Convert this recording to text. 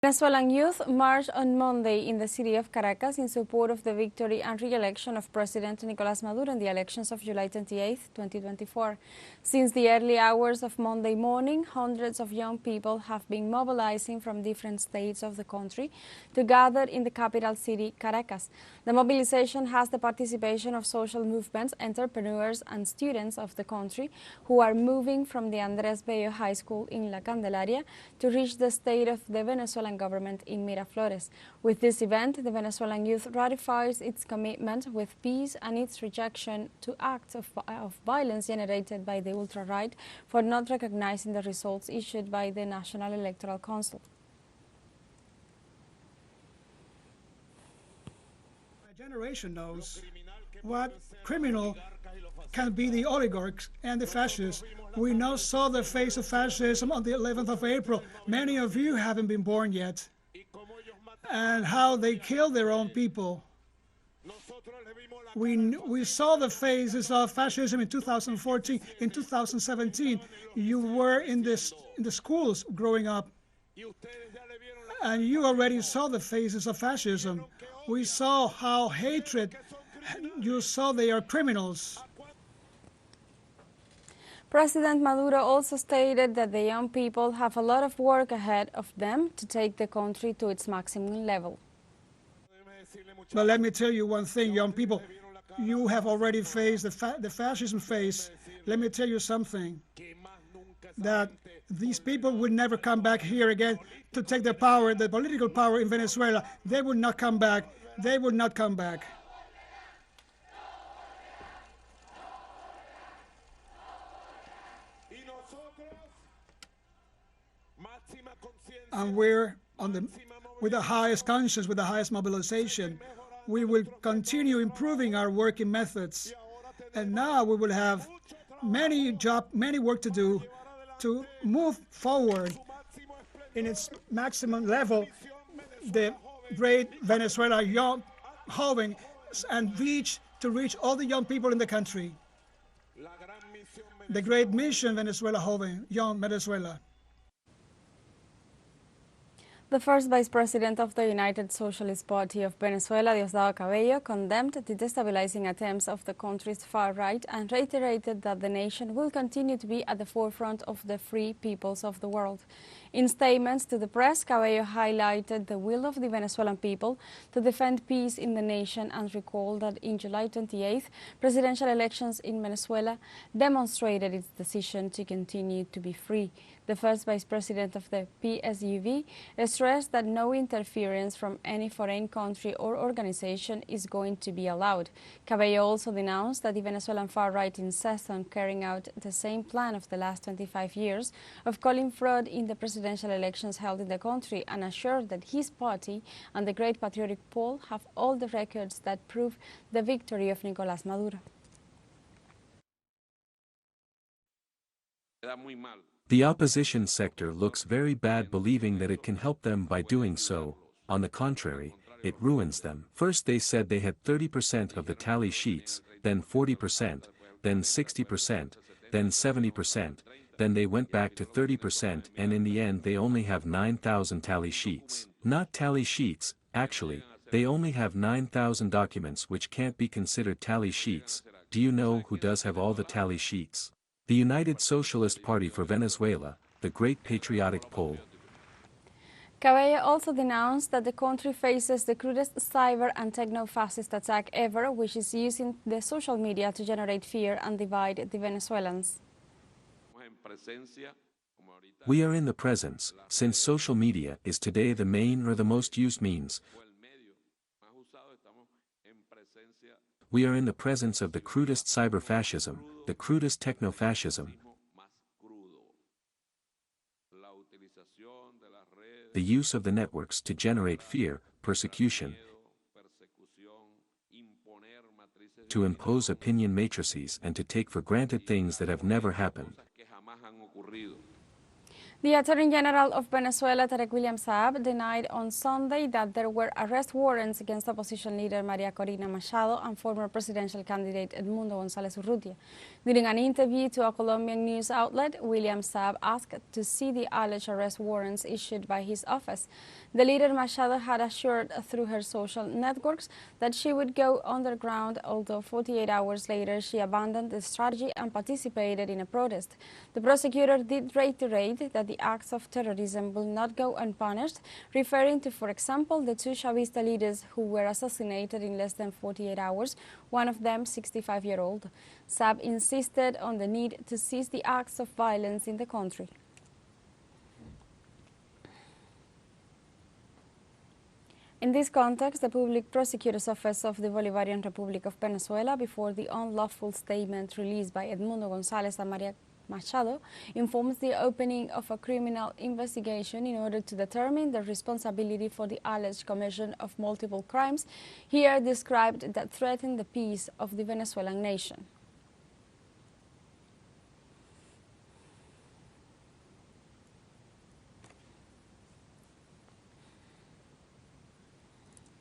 Venezuelan youth marched on Monday in the city of Caracas in support of the victory and re-election of President Nicolás Maduro in the elections of July 28, 2024. Since the early hours of Monday morning, hundreds of young people have been mobilizing from different states of the country to gather in the capital city, Caracas. The mobilization has the participation of social movements, entrepreneurs, and students of the country who are moving from the Andrés Bello High School in La Candelaria to reach the state of the Venezuelan government in Miraflores. With this event, the Venezuelan youth ratifies its commitment with peace and its rejection to acts of violence generated by the ultra-right for not recognizing the results issued by the National Electoral Council. My generation knows what criminal can be the oligarchs and the fascists. We now saw the face of fascism on the 11th of April. Many of you haven't been born yet. And how they killed their own people. We saw the phases of fascism in 2014. In 2017, you were in the schools growing up. And you already saw the phases of fascism. We saw how hatred, you saw they are criminals. President Maduro also stated that the young people have a lot of work ahead of them to take the country to its maximum level. But let me tell you one thing, young people. You have already faced the fascism phase. Let me tell you something, that these people would never come back here again to take the power, the political power in Venezuela. They would not come back. They would not come back. And we're with the highest conscience, with the highest mobilization. We will continue improving our working methods. And now we will have many work to do to move forward in its maximum level, the great Venezuela young joven, and reach all the young people in the country. The great mission Venezuela joven, young Venezuela. The first Vice President of the United Socialist Party of Venezuela, Diosdado Cabello, condemned the destabilizing attempts of the country's far right and reiterated that the nation will continue to be at the forefront of the free peoples of the world. In statements to the press, Cabello highlighted the will of the Venezuelan people to defend peace in the nation and recalled that in July 28th, presidential elections in Venezuela demonstrated its decision to continue to be free. The first Vice President of the PSUV stressed that no interference from any foreign country or organization is going to be allowed. Cabello also denounced that the Venezuelan far-right insists on carrying out the same plan of the last 25 years of calling fraud in the presidential elections held in the country, and assured that his party and the Great Patriotic Poll have all the records that prove the victory of Nicolás Maduro. The opposition sector looks very bad, believing that it can help them by doing so. On the contrary, it ruins them. First they said they had 30% of the tally sheets, then 40%, then 60%, then 70%, then they went back to 30%, and in the end they only have 9,000 tally sheets. Not tally sheets, actually, they only have 9,000 documents which can't be considered tally sheets. Do you know who does have all the tally sheets? The United Socialist Party for Venezuela, the Great Patriotic Poll. Cabello also denounced that the country faces the crudest cyber and techno-fascist attack ever, which is using the social media to generate fear and divide the Venezuelans. We are in the presence, since social media is today the main or the most used means. We are in the presence of the crudest cyber-fascism, the crudest techno-fascism, the use of the networks to generate fear, persecution, to impose opinion matrices and to take for granted things that have never happened. The Attorney General of Venezuela, Tarek William Saab, denied on Sunday that there were arrest warrants against opposition leader Maria Corina Machado and former presidential candidate Edmundo González Urrutia. During an interview to a Colombian news outlet, William Saab asked to see the alleged arrest warrants issued by his office. The leader Machado had assured through her social networks that she would go underground, although 48 hours later she abandoned the strategy and participated in a protest. The prosecutor did reiterate that the acts of terrorism will not go unpunished, referring to, for example, the two Chavista leaders who were assassinated in less than 48 hours, one of them 65-year-old. Saab insisted on the need to cease the acts of violence in the country. In this context, the Public Prosecutor's Office of the Bolivarian Republic of Venezuela, before the unlawful statement released by Edmundo González and Maria Machado, informs the opening of a criminal investigation in order to determine the responsibility for the alleged commission of multiple crimes, here described that threaten the peace of the Venezuelan nation.